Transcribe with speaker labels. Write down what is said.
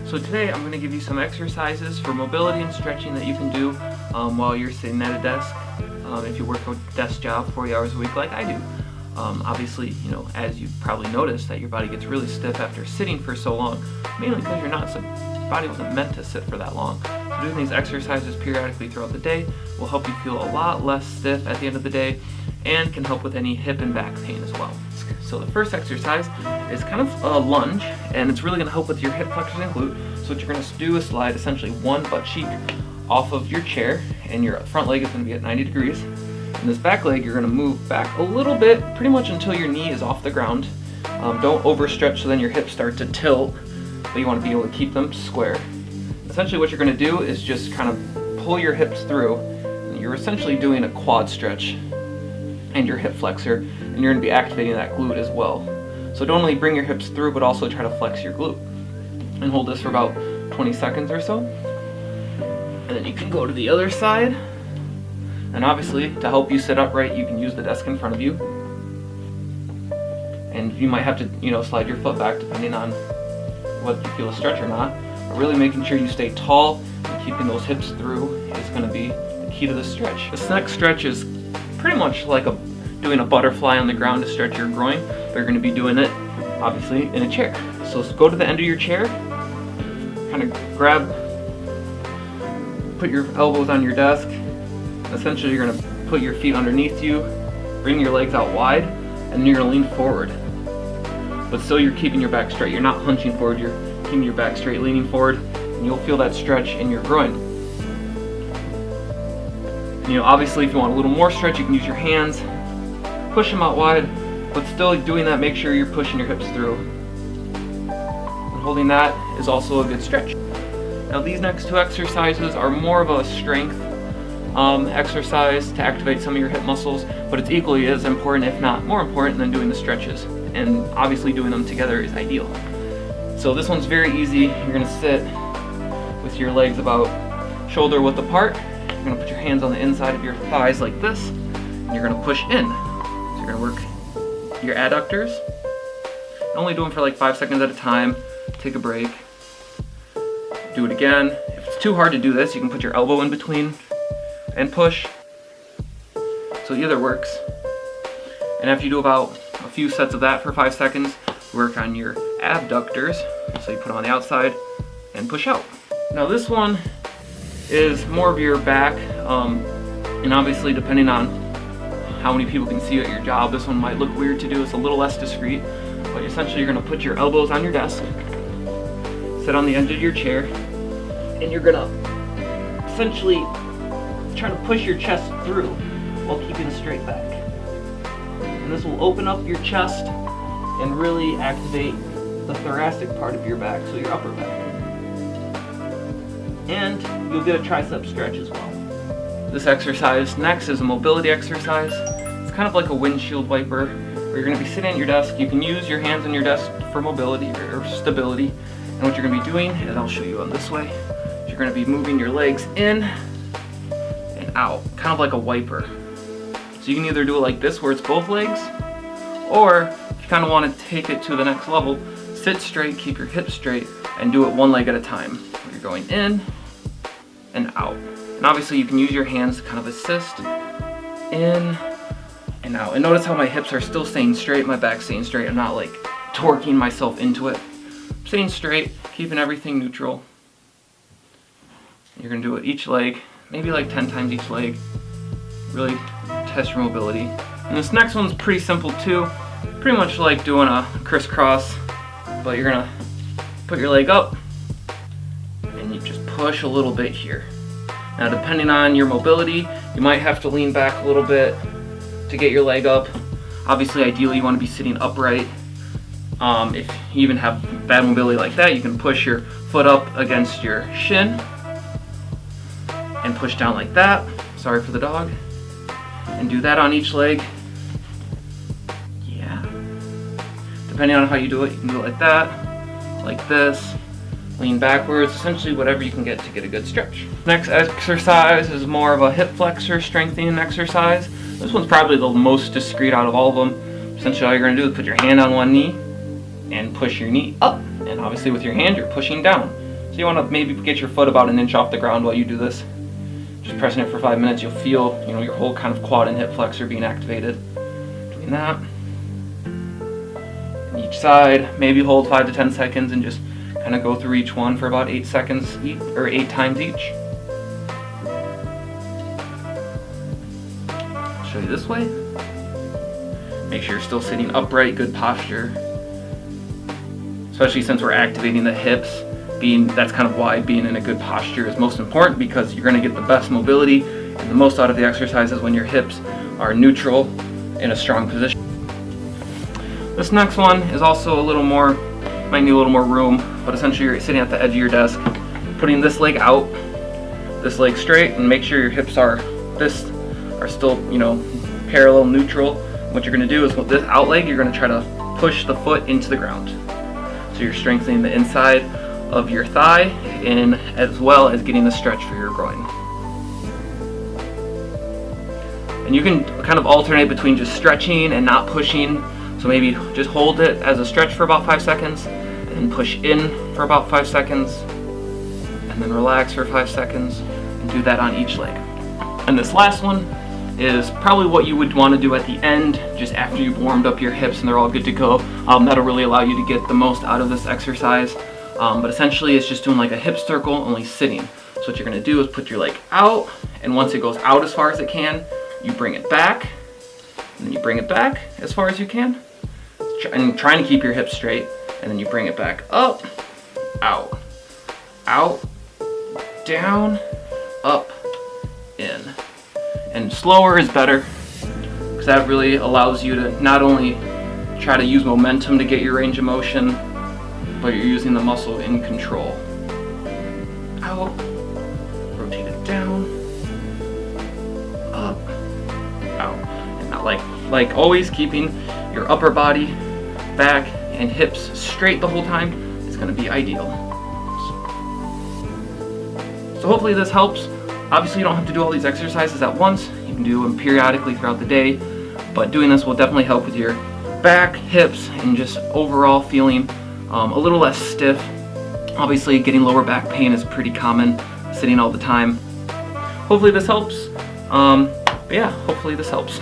Speaker 1: So today I'm going to give you some exercises for mobility and stretching that you can do while you're sitting at a desk. If you work a desk job 40 hours a week like I do. Obviously, as you probably noticed, that your body gets really stiff after sitting for so long, mainly because your body wasn't meant to sit for that long. So doing these exercises periodically throughout the day will help you feel a lot less stiff at the end of the day and can help with any hip and back pain as well. So the first exercise is kind of a lunge, and it's really going to help with your hip flexors and glute. So what you're going to do is slide essentially one butt cheek off of your chair, and your front leg is going to be at 90 degrees. And this back leg, you're going to move back a little bit, pretty much until your knee is off the ground. Don't overstretch so then your hips start to tilt, but you want to be able to keep them square. Essentially what you're going to do is just kind of pull your hips through. And you're essentially doing a quad stretch and your hip flexor, and you're going to be activating that glute as well. So don't only bring your hips through, but also try to flex your glute. And hold this for about 20 seconds or so. And then you can go to the other side. And obviously, to help you sit upright, you can use the desk in front of you. And you might have to, slide your foot back depending on whether you feel a stretch or not. But really making sure you stay tall and keeping those hips through is going to be the key to the stretch. This next stretch is pretty much like doing a butterfly on the ground to stretch your groin. But you're going to be doing it, obviously, in a chair. So go to the end of your chair, kind of put your elbows on your desk. Essentially, you're going to put your feet underneath you, bring your legs out wide, and then you're going to lean forward. But still, you're keeping your back straight. You're not hunching forward, you're keeping your back straight, leaning forward, and you'll feel that stretch in your groin. Obviously, if you want a little more stretch, you can use your hands, push them out wide, but still doing that, make sure you're pushing your hips through. And holding that is also a good stretch. Now, these next two exercises are more of a strength exercise to activate some of your hip muscles, but it's equally as important, if not more important, than doing the stretches. And obviously doing them together is ideal. So this one's very easy. You're going to sit with your legs about shoulder width apart. You're going to put your hands on the inside of your thighs like this, and you're going to push in. So you're going to work your adductors. Only do them for like 5 seconds at a time. Take a break. Do it again. If it's too hard to do this, you can put your elbow in between and push. So either works. And after you do about a few sets of that for 5 seconds, work on your abductors. So you put them on the outside and push out. Now this one is more of your back, and obviously depending on how many people can see you at your job, this one might look weird to do. It's a little less discreet, but essentially you're going to put your elbows on your desk, sit on the edge of your chair, and you're going to essentially try to push your chest through while keeping a straight back. And this will open up your chest and really activate the thoracic part of your back, so your upper back. And you'll get a tricep stretch as well. This exercise next is a mobility exercise. It's kind of like a windshield wiper, where you're going to be sitting at your desk. You can use your hands on your desk for mobility or stability. And what you're going to be doing, and I'll show you on this way, is you're going to be moving your legs in and out, kind of like a wiper. So you can either do it like this, where it's both legs, or if you kind of want to take it to the next level, sit straight, keep your hips straight, and do it one leg at a time. You're going in and out. And obviously you can use your hands to kind of assist in and out. And notice how my hips are still staying straight, my back's staying straight. I'm not like torquing myself into it. I'm staying straight, keeping everything neutral. You're going to do it each leg, maybe like 10 times each leg. Really test your mobility. And this next one's pretty simple too. Pretty much like doing a crisscross, but you're gonna put your leg up and you just push a little bit here. Now depending on your mobility, you might have to lean back a little bit to get your leg up. Obviously, ideally you want to be sitting upright. If you even have bad mobility like that, you can push your foot up against your shin and push down like that. Sorry for the dog. And do that on each leg. Yeah. Depending on how you do it, you can do it like that, like this, lean backwards, essentially whatever you can get to get a good stretch. Next exercise is more of a hip flexor strengthening exercise. This one's probably the most discreet out of all of them. Essentially all you're going to do is put your hand on one knee and push your knee up. And obviously with your hand you're pushing down. So you want to maybe get your foot about an inch off the ground while you do this. Just pressing it for 5 minutes, you'll feel, you know, your whole kind of quad and hip flexor being activated. Doing that. And each side, maybe hold 5 to 10 seconds and just kind of go through each one for about 8 seconds each, or 8 times each. I'll show you this way. Make sure you're still sitting upright, good posture. Especially since we're activating the hips. That's kind of why being in a good posture is most important, because you're going to get the best mobility and the most out of the exercises when your hips are neutral in a strong position. This next one is also a little more, might need a little more room, but essentially you're sitting at the edge of your desk, putting this leg out, this leg straight, and make sure your hips are still, you know, parallel, neutral. What you're going to do is with this out leg, you're going to try to push the foot into the ground. So you're strengthening the inside of your thigh, and as well as getting the stretch for your groin. And you can kind of alternate between just stretching and not pushing. So maybe just hold it as a stretch for about 5 seconds, and then push in for about 5 seconds, and then relax for 5 seconds, and do that on each leg. And this last one is probably what you would want to do at the end, just after you've warmed up your hips and they're all good to go. That'll really allow you to get the most out of this exercise. But essentially it's just doing like a hip circle, only sitting. So what you're going to do is put your leg out, and once it goes out as far as it can, you bring it back, and then you bring it back as far as you can, and trying to keep your hips straight, and then you bring it back up, out, out, down, up, in. And slower is better, because that really allows you to not only try to use momentum to get your range of motion, but you're using the muscle in control. Out, rotate it down, up, out. And not like always keeping your upper body, back, and hips straight the whole time is going to be ideal. So hopefully this helps. Obviously you don't have to do all these exercises at once. You can do them periodically throughout the day, but doing this will definitely help with your back, hips, and just overall feeling a little less stiff. Obviously getting lower back pain is pretty common, sitting all the time. Hopefully this helps. But yeah, hopefully this helps.